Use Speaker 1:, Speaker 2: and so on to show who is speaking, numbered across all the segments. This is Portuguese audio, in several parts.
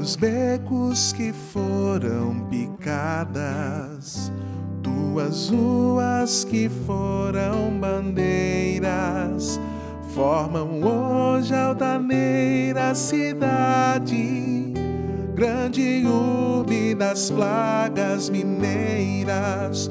Speaker 1: dos becos que foram picadas, tuas ruas que foram bandeiras, formam hoje a altaneira cidade, grande urbe das plagas mineiras.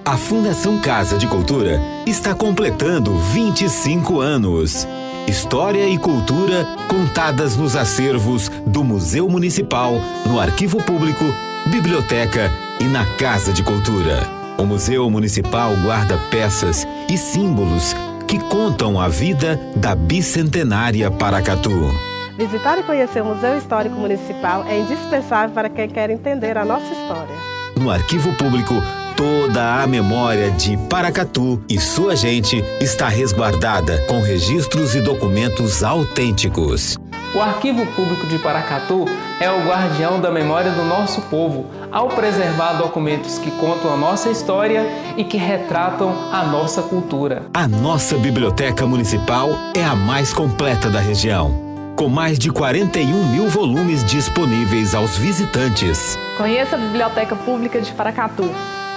Speaker 2: A Fundação Casa de Cultura está completando 25 anos. História e cultura contadas nos acervos do Museu Municipal, no Arquivo Público, Biblioteca e na Casa de Cultura. O Museu Municipal guarda peças e símbolos que contam a vida da bicentenária Paracatu.
Speaker 3: Visitar e conhecer o Museu Histórico Municipal é indispensável para quem quer entender a nossa história.
Speaker 2: No Arquivo Público, toda a memória de Paracatu e sua gente está resguardada com registros e documentos autênticos.
Speaker 4: O Arquivo Público de Paracatu é o guardião da memória do nosso povo, ao preservar documentos que contam a nossa história e que retratam a nossa cultura.
Speaker 2: A nossa Biblioteca Municipal é a mais completa da região, com mais de 41 mil volumes disponíveis aos visitantes.
Speaker 5: Conheça a Biblioteca Pública de Paracatu,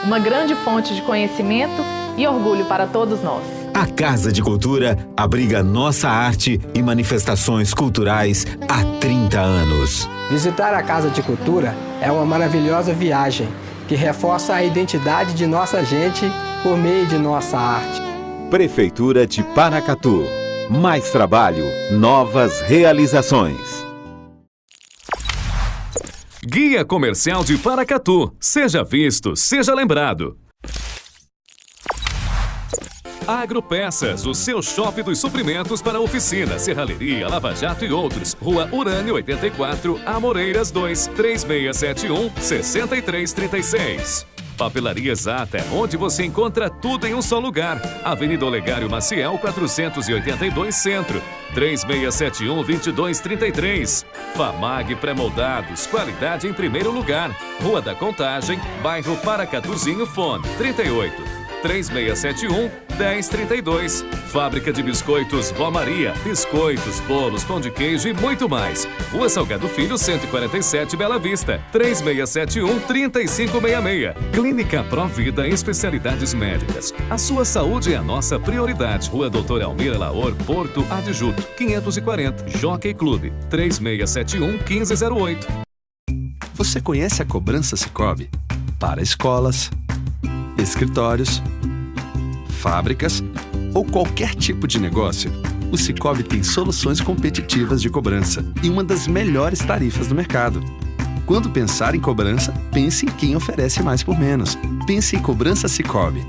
Speaker 5: uma grande fonte de conhecimento e orgulho para todos nós.
Speaker 2: A Casa de Cultura abriga nossa arte e manifestações culturais há 30 anos.
Speaker 6: Visitar a Casa de Cultura é uma maravilhosa viagem que reforça a identidade de nossa gente por meio de nossa arte.
Speaker 7: Prefeitura de Paracatu. Mais trabalho, novas realizações.
Speaker 8: Guia Comercial de Paracatu. Seja visto, seja lembrado. Agropeças, o seu shopping dos suprimentos para oficina, serralheria, lava-jato e outros. Rua Urânio 84, Amoreiras 2, 3671-6336. Papelaria Exata, onde você encontra tudo em um só lugar. Avenida Olegário Maciel, 482 Centro, 3671-2233. Famag Pré-moldados, qualidade em primeiro lugar. Rua da Contagem, bairro Paracatuzinho, fone 38-3671-1032. Fábrica de Biscoitos Vó Maria, biscoitos, bolos, pão de queijo e muito mais. Rua Salgado Filho, 147, Bela Vista, 3671-3566. Clínica Provida, especialidades médicas. A sua saúde é a nossa prioridade. Rua Doutor Almir Laor, Porto Adjuto, 540, Jockey Clube, 3671-1508.
Speaker 9: Você conhece a cobrança Sicoob? Para escolas, escritórios, fábricas ou qualquer tipo de negócio, o Sicoob tem soluções competitivas de cobrança e uma das melhores tarifas do mercado. Quando pensar em cobrança, pense em quem oferece mais por menos. Pense em Cobrança Sicoob.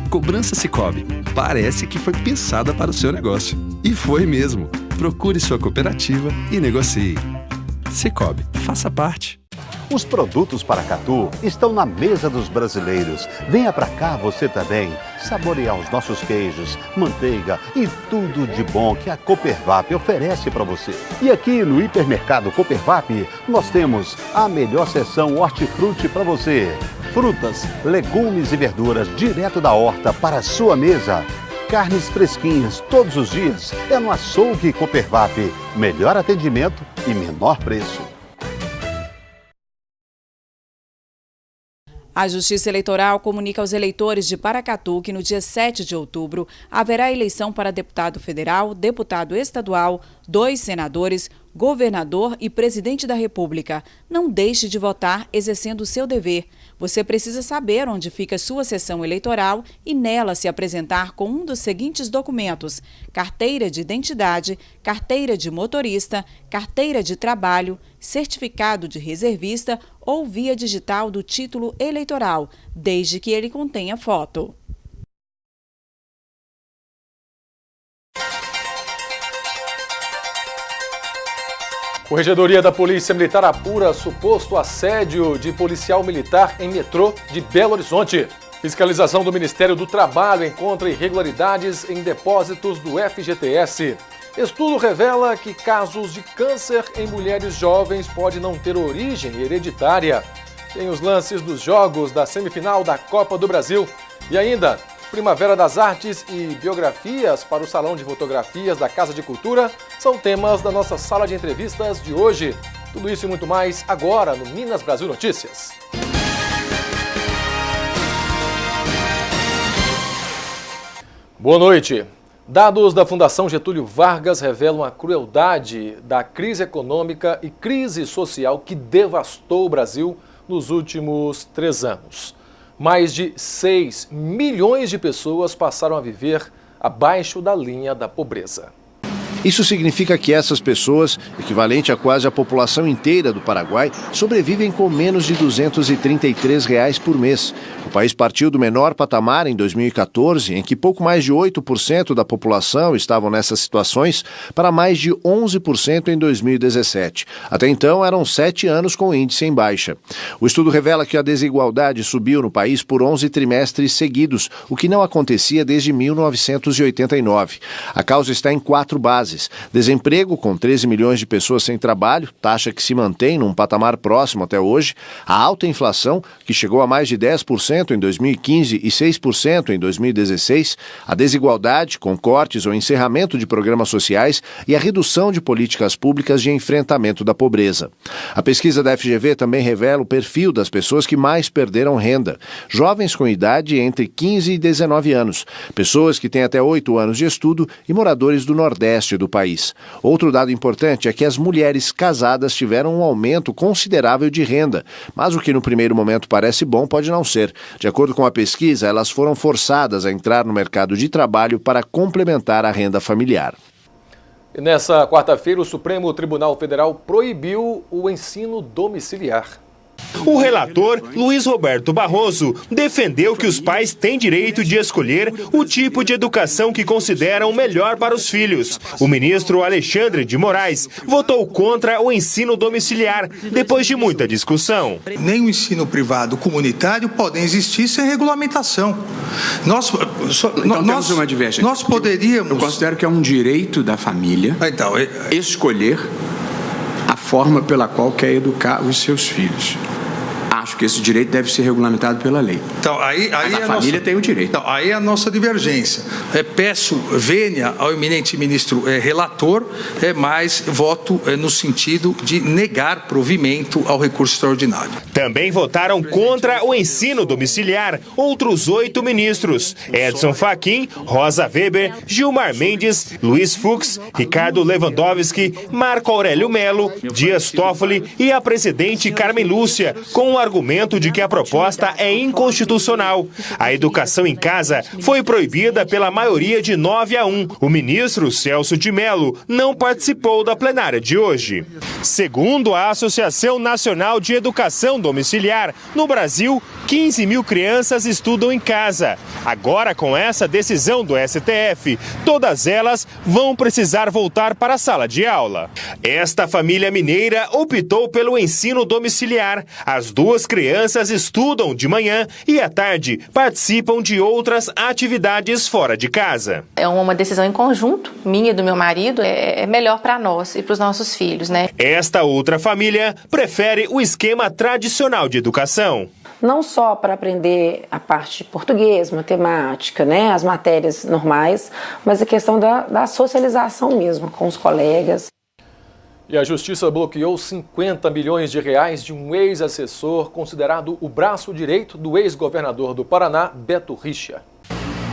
Speaker 9: Cobrança Sicoob. Parece que foi pensada para o seu negócio. E foi mesmo. Procure sua cooperativa e negocie. Sicoob, faça parte.
Speaker 7: Os produtos Paracatu estão na mesa dos brasileiros. Venha pra cá você também, saborear os nossos queijos, manteiga e tudo de bom que a Coopervap oferece para você. E aqui no Hipermercado Coopervap, nós temos a melhor seção hortifruti para você. Frutas, legumes e verduras direto da horta para a sua mesa. Carnes fresquinhas todos os dias. É no Açougue Coopervap. Melhor atendimento e menor preço.
Speaker 10: A Justiça Eleitoral comunica aos eleitores de Paracatu que no dia 7 de outubro haverá eleição para deputado federal, deputado estadual, 2 senadores, governador e presidente da República. Não deixe de votar exercendo o seu dever. Você precisa saber onde fica sua sessão eleitoral e nela se apresentar com um dos seguintes documentos: carteira de identidade, carteira de motorista, carteira de trabalho, certificado de reservista ou via digital do título eleitoral, desde que ele contenha foto.
Speaker 11: Corregedoria da Polícia Militar apura suposto assédio de policial militar em metrô de Belo Horizonte. Fiscalização do Ministério do Trabalho encontra irregularidades em depósitos do FGTS. Estudo revela que casos de câncer em mulheres jovens pode não ter origem hereditária. Tem os lances dos jogos da semifinal da Copa do Brasil. E ainda, Primavera das Artes e biografias para o Salão de Fotografias da Casa de Cultura são temas da nossa sala de entrevistas de hoje. Tudo isso e muito mais agora no Minas Brasil Notícias. Boa noite. Dados da Fundação Getúlio Vargas revelam a crueldade da crise econômica e crise social que devastou o Brasil nos últimos 3 anos. Mais de 6 milhões de pessoas passaram a viver abaixo da linha da pobreza.
Speaker 12: Isso significa que essas pessoas, equivalente a quase a população inteira do Paraguai, sobrevivem com menos de R$ 233 por mês. O país partiu do menor patamar em 2014, em que pouco mais de 8% da população estavam nessas situações, para mais de 11% em 2017. Até então, eram 7 anos com índice em baixa. O estudo revela que a desigualdade subiu no país por 11 trimestres seguidos, o que não acontecia desde 1989. A causa está em 4 bases. Desemprego, com 13 milhões de pessoas sem trabalho, taxa que se mantém num patamar próximo até hoje. A alta inflação, que chegou a mais de 10% em 2015 e 6% em 2016. A desigualdade, com cortes ou encerramento de programas sociais. E a redução de políticas públicas de enfrentamento da pobreza. A pesquisa da FGV também revela o perfil das pessoas que mais perderam renda. Jovens com idade entre 15 e 19 anos. Pessoas que têm até 8 anos de estudo e moradores do Nordeste do país. Outro dado importante é que as mulheres casadas tiveram um aumento considerável de renda, mas o que no primeiro momento parece bom pode não ser. De acordo com a pesquisa, elas foram forçadas a entrar no mercado de trabalho para complementar a renda familiar.
Speaker 11: E nessa quarta-feira, o Supremo Tribunal Federal proibiu o ensino domiciliar.
Speaker 13: O relator, Luiz Roberto Barroso, defendeu que os pais têm direito de escolher o tipo de educação que consideram melhor para os filhos. O ministro Alexandre de Moraes votou contra o ensino domiciliar, depois de muita discussão.
Speaker 14: Nem o ensino privado comunitário podem existir sem regulamentação.
Speaker 15: Temos uma divergência.
Speaker 14: Nós poderíamos...
Speaker 15: Eu considero que é um direito da família escolher a forma pela qual quer educar os seus filhos. Acho que esse direito deve ser regulamentado pela lei.
Speaker 14: Então,
Speaker 15: Mas a família tem o direito.
Speaker 14: Então, aí é a nossa divergência. Peço vênia ao eminente ministro relator, mas voto no sentido de negar provimento ao recurso extraordinário.
Speaker 13: Também votaram contra o ensino domiciliar outros 8 ministros: Edson Fachin, Rosa Weber, Gilmar Mendes, Luiz Fux, Ricardo Lewandowski, Marco Aurélio Melo, Dias Toffoli e a presidente Carmen Lúcia, com o argumento de que a proposta é inconstitucional. A educação em casa foi proibida pela maioria de 9-1. O ministro Celso de Mello não participou da plenária de hoje. Segundo a Associação Nacional de Educação Domiciliar, no Brasil, 15 mil crianças estudam em casa. Agora, com essa decisão do STF, todas elas vão precisar voltar para a sala de aula. Esta família mineira optou pelo ensino domiciliar. As 2 crianças estudam de manhã e à tarde participam de outras atividades fora de casa.
Speaker 16: É uma decisão em conjunto, minha e do meu marido, é melhor para nós e para os nossos filhos, né?
Speaker 13: Esta outra família prefere o esquema tradicional de educação.
Speaker 17: Não só para aprender a parte de português, matemática, né, as matérias normais, mas a questão da socialização mesmo com os colegas.
Speaker 11: E a Justiça bloqueou 50 milhões de reais de um ex-assessor considerado o braço direito do ex-governador do Paraná, Beto Richa.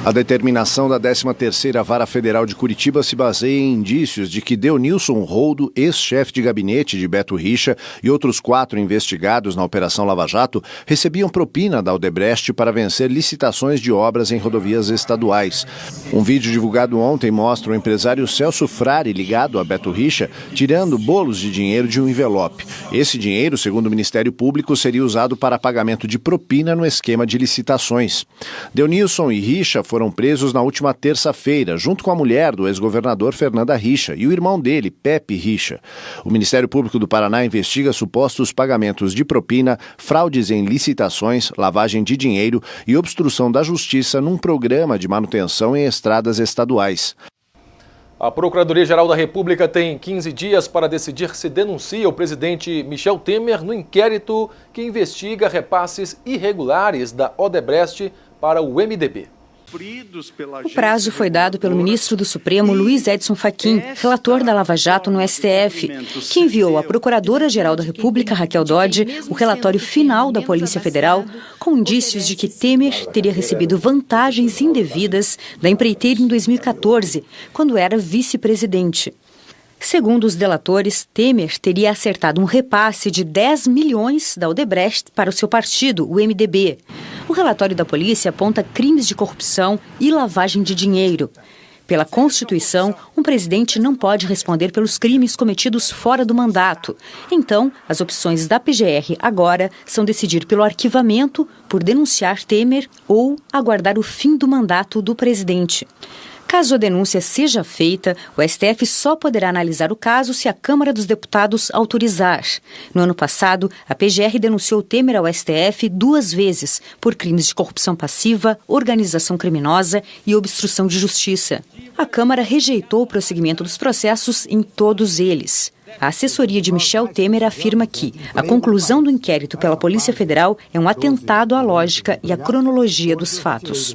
Speaker 12: A determinação da 13ª Vara Federal de Curitiba se baseia em indícios de que Deonilson Roldo, ex-chefe de gabinete de Beto Richa, e outros 4 investigados na Operação Lava Jato recebiam propina da Odebrecht para vencer licitações de obras em rodovias estaduais. Um vídeo divulgado ontem mostra o empresário Celso Frari ligado a Beto Richa tirando bolos de dinheiro de um envelope. Esse dinheiro, segundo o Ministério Público, seria usado para pagamento de propina no esquema de licitações. Deonilson e Richa foram presos na última terça-feira, junto com a mulher do ex-governador Fernanda Richa e o irmão dele, Pepe Richa. O Ministério Público do Paraná investiga supostos pagamentos de propina, fraudes em licitações, lavagem de dinheiro e obstrução da justiça num programa de manutenção em estradas estaduais.
Speaker 11: A Procuradoria-Geral da República tem 15 dias para decidir se denuncia o presidente Michel Temer no inquérito que investiga repasses irregulares da Odebrecht para o MDB.
Speaker 18: O prazo foi dado pelo ministro do Supremo, Luiz Edson Fachin, relator da Lava Jato no STF, que enviou à Procuradora-Geral da República, Raquel Dodge, o relatório final da Polícia Federal com indícios de que Temer teria recebido vantagens indevidas da empreiteira em 2014, quando era vice-presidente. Segundo os delatores, Temer teria acertado um repasse de 10 milhões da Odebrecht para o seu partido, o MDB. O relatório da polícia aponta crimes de corrupção e lavagem de dinheiro. Pela Constituição, um presidente não pode responder pelos crimes cometidos fora do mandato. Então, as opções da PGR agora são decidir pelo arquivamento, por denunciar Temer ou aguardar o fim do mandato do presidente. Caso a denúncia seja feita, o STF só poderá analisar o caso se a Câmara dos Deputados autorizar. No ano passado, a PGR denunciou Temer ao STF 2 vezes por crimes de corrupção passiva, organização criminosa e obstrução de justiça. A Câmara rejeitou o prosseguimento dos processos em todos eles. A assessoria de Michel Temer afirma que a conclusão do inquérito pela Polícia Federal é um atentado à lógica e à cronologia dos fatos.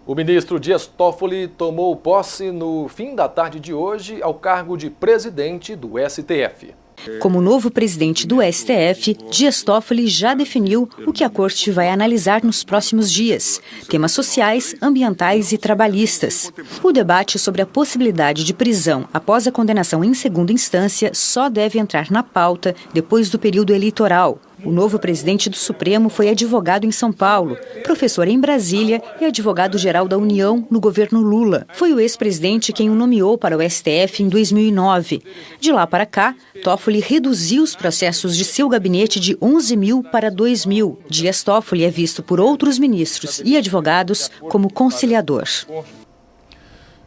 Speaker 11: O ministro Dias Toffoli tomou posse no fim da tarde de hoje ao cargo de presidente do STF.
Speaker 18: Como novo presidente do STF, Dias Toffoli já definiu o que a corte vai analisar nos próximos dias: temas sociais, ambientais e trabalhistas. O debate sobre a possibilidade de prisão após a condenação em segunda instância só deve entrar na pauta depois do período eleitoral. O novo presidente do Supremo foi advogado em São Paulo, professor em Brasília e advogado-geral da União no governo Lula. Foi o ex-presidente quem o nomeou para o STF em 2009. De lá para cá, Toffoli reduziu os processos de seu gabinete de 11 mil para 2 mil. Dias Toffoli é visto por outros ministros e advogados como conciliador.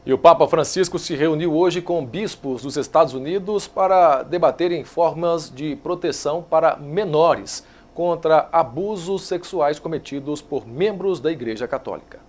Speaker 11: E o Papa Francisco se reuniu hoje com bispos dos Estados Unidos para debaterem formas de proteção para menores contra abusos sexuais cometidos por membros da Igreja Católica.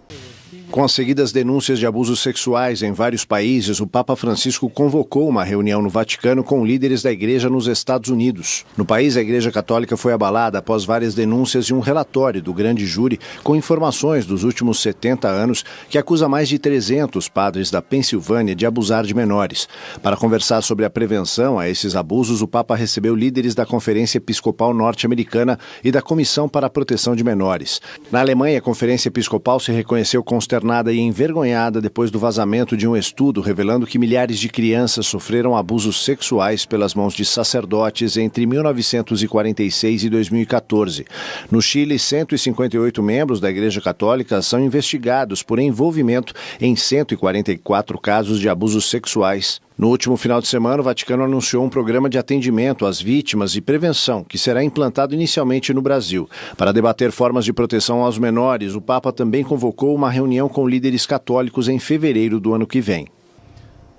Speaker 12: Com as seguidas denúncias de abusos sexuais em vários países, o Papa Francisco convocou uma reunião no Vaticano com líderes da Igreja nos Estados Unidos. No país, a Igreja Católica foi abalada após várias denúncias e um relatório do grande júri com informações dos últimos 70 anos que acusa mais de 300 padres da Pensilvânia de abusar de menores. Para conversar sobre a prevenção a esses abusos, o Papa recebeu líderes da Conferência Episcopal Norte-Americana e da Comissão para a Proteção de Menores. Na Alemanha, a Conferência Episcopal se reconheceu consternada e envergonhada depois do vazamento de um estudo revelando que milhares de crianças sofreram abusos sexuais pelas mãos de sacerdotes entre 1946 e 2014. No Chile, 158 membros da Igreja Católica são investigados por envolvimento em 144 casos de abusos sexuais. No último final de semana, o Vaticano anunciou um programa de atendimento às vítimas e prevenção, que será implantado inicialmente no Brasil. Para debater formas de proteção aos menores, o Papa também convocou uma reunião com líderes católicos em fevereiro do ano que vem.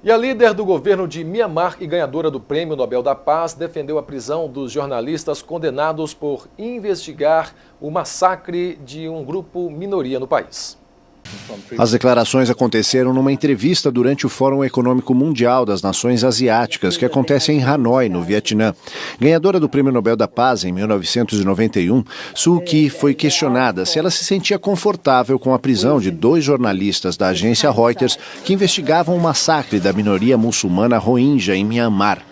Speaker 11: E a líder do governo de Mianmar e ganhadora do Prêmio Nobel da Paz defendeu a prisão dos jornalistas condenados por investigar o massacre de um grupo minoria no país.
Speaker 12: As declarações aconteceram numa entrevista durante o Fórum Econômico Mundial das Nações Asiáticas, que acontece em Hanoi, no Vietnã. Ganhadora do Prêmio Nobel da Paz em 1991, Suu Kyi foi questionada se ela se sentia confortável com a prisão de 2 jornalistas da agência Reuters que investigavam o massacre da minoria muçulmana Rohingya em Mianmar.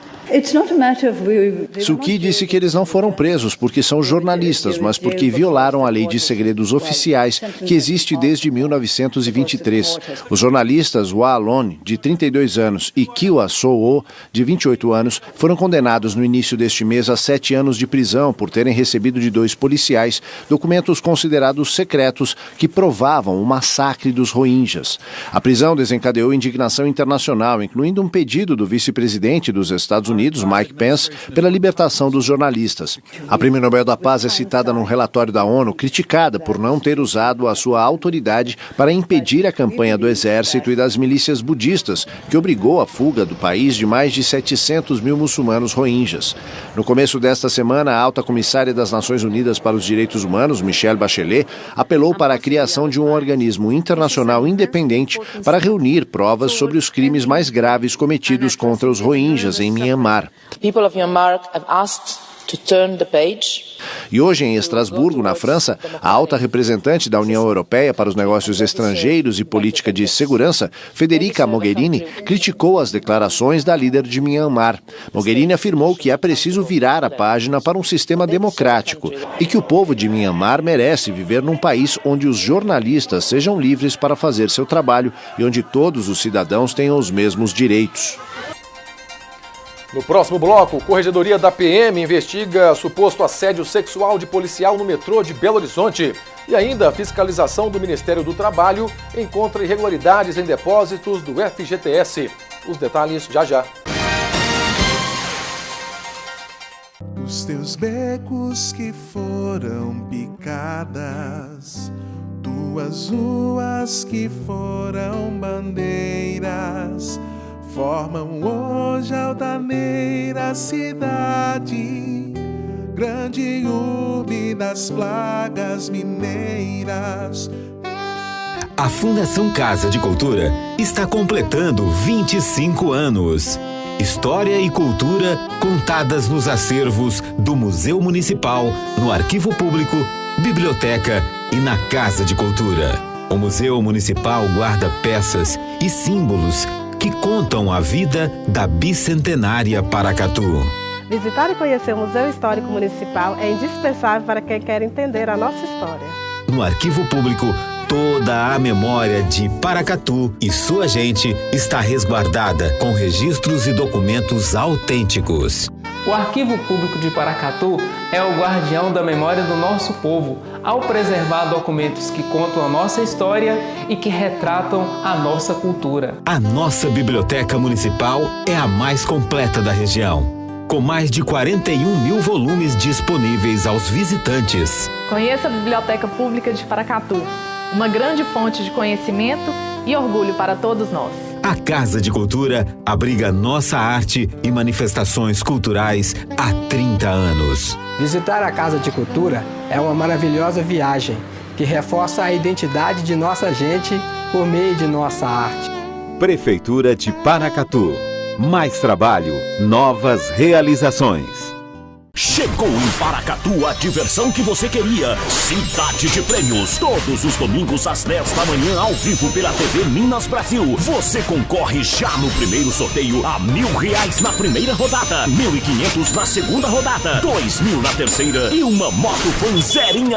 Speaker 12: Suu Kyi disse que eles não foram presos porque são jornalistas, mas porque violaram a lei de segredos oficiais que existe desde 1923. Os jornalistas Wa Lon, de 32 anos, e Kyiwa So-oh, de 28 anos, foram condenados no início deste mês a 7 anos de prisão por terem recebido de 2 policiais documentos considerados secretos que provavam o massacre dos Rohingyas. A prisão desencadeou indignação internacional, incluindo um pedido do vice-presidente dos Estados Unidos, Mike Pence, pela libertação dos jornalistas. A Prêmio Nobel da Paz é citada num relatório da ONU, criticada por não ter usado a sua autoridade para impedir a campanha do exército e das milícias budistas, que obrigou a fuga do país de mais de 700 mil muçulmanos rohingyas. No começo desta semana, a alta comissária das Nações Unidas para os Direitos Humanos, Michelle Bachelet, apelou para a criação de um organismo internacional independente para reunir provas sobre os crimes mais graves cometidos contra os rohingyas em Myanmar.
Speaker 19: People of Myanmar have asked
Speaker 12: E hoje, em Estrasburgo, na França, a alta representante da União Europeia para os Negócios Estrangeiros e Política de Segurança, Federica Mogherini, criticou as declarações da líder de Myanmar. Mogherini afirmou que é preciso virar a página para um sistema democrático e que o povo de Myanmar merece viver num país onde os jornalistas sejam livres para fazer seu trabalho e onde todos os cidadãos tenham os mesmos direitos.
Speaker 11: No próximo bloco, Corregedoria da PM investiga suposto assédio sexual de policial no metrô de Belo Horizonte. E ainda a fiscalização do Ministério do Trabalho encontra irregularidades em depósitos do FGTS. Os detalhes já já.
Speaker 1: Os teus becos que foram picadas, tuas ruas que foram bandeiras, formam hoje a altaneira cidade, grande urbe das plagas mineiras.
Speaker 2: A Fundação Casa de Cultura está completando 25 anos. História e cultura contadas nos acervos do Museu Municipal, no Arquivo Público, Biblioteca e na Casa de Cultura. O Museu Municipal guarda peças e símbolos que contam a vida da bicentenária Paracatu.
Speaker 3: Visitar e conhecer o Museu Histórico Municipal é indispensável para quem quer entender a nossa história.
Speaker 2: No Arquivo Público, toda a memória de Paracatu e sua gente está resguardada com registros e documentos autênticos.
Speaker 4: O Arquivo Público de Paracatu é o guardião da memória do nosso povo, ao preservar documentos que contam a nossa história e que retratam a nossa cultura.
Speaker 2: A nossa Biblioteca Municipal é a mais completa da região, com mais de 41 mil volumes disponíveis aos visitantes.
Speaker 5: Conheça a Biblioteca Pública de Paracatu, uma grande fonte de conhecimento e orgulho para todos nós.
Speaker 2: A Casa de Cultura abriga nossa arte e manifestações culturais há 30 anos.
Speaker 6: Visitar a Casa de Cultura é uma maravilhosa viagem que reforça a identidade de nossa gente por meio de nossa arte.
Speaker 2: Prefeitura de Paracatu. Mais trabalho, novas realizações.
Speaker 19: Chegou em Paracatu a diversão que você queria. Cidade de Prêmios. Todos os domingos às 10 da manhã ao vivo pela TV Minas Brasil. Você concorre já no primeiro sorteio a R$1.000 na primeira rodada, 1.500 na segunda rodada, 2.000 na terceira e uma moto com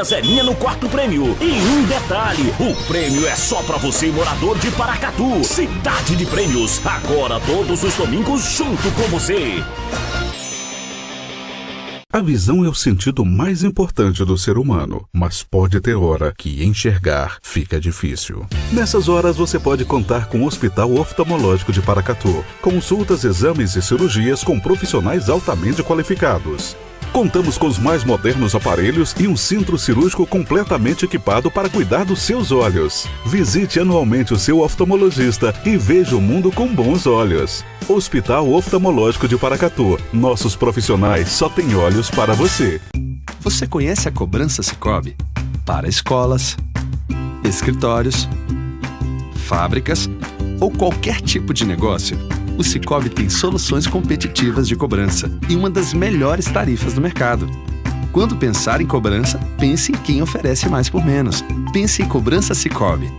Speaker 19: zerinha no quarto prêmio. E um detalhe, o prêmio é só pra você, morador de Paracatu. Cidade de Prêmios, agora todos os domingos junto com você.
Speaker 20: A visão é o sentido mais importante do ser humano, mas pode ter hora que enxergar fica difícil. Nessas horas você pode contar com o Hospital Oftalmológico de Paracatu. Consultas, exames e cirurgias com profissionais altamente qualificados. Contamos com os mais modernos aparelhos e um centro cirúrgico completamente equipado para cuidar dos seus olhos. Visite anualmente o seu oftalmologista e veja o mundo com bons olhos. Hospital Oftalmológico de Paracatu. Nossos profissionais só têm olhos para você.
Speaker 9: Você conhece a cobrança Sicoob? Para escolas, escritórios, fábricas ou qualquer tipo de negócio, o Sicoob tem soluções competitivas de cobrança e uma das melhores tarifas do mercado. Quando pensar em cobrança, pense em quem oferece mais por menos. Pense em Cobrança Sicoob.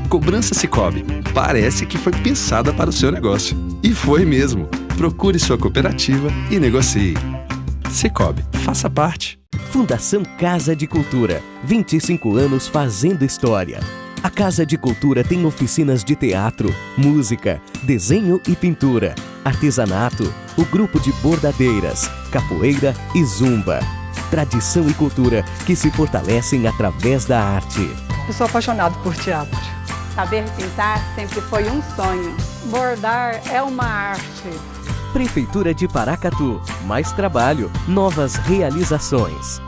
Speaker 9: Cobrança Sicoob. Parece que foi pensada para o seu negócio. E foi mesmo. Procure sua cooperativa e negocie. Sicoob, faça parte.
Speaker 21: Fundação Casa de Cultura. 25 anos fazendo história. A Casa de Cultura tem oficinas de teatro, música, desenho e pintura, artesanato, o grupo de bordadeiras, capoeira e zumba. Tradição e cultura que se fortalecem através da arte.
Speaker 22: Eu sou apaixonado por teatro.
Speaker 23: Saber pintar sempre foi um sonho.
Speaker 22: Bordar é uma arte.
Speaker 21: Prefeitura de Paracatu. Mais trabalho, novas realizações.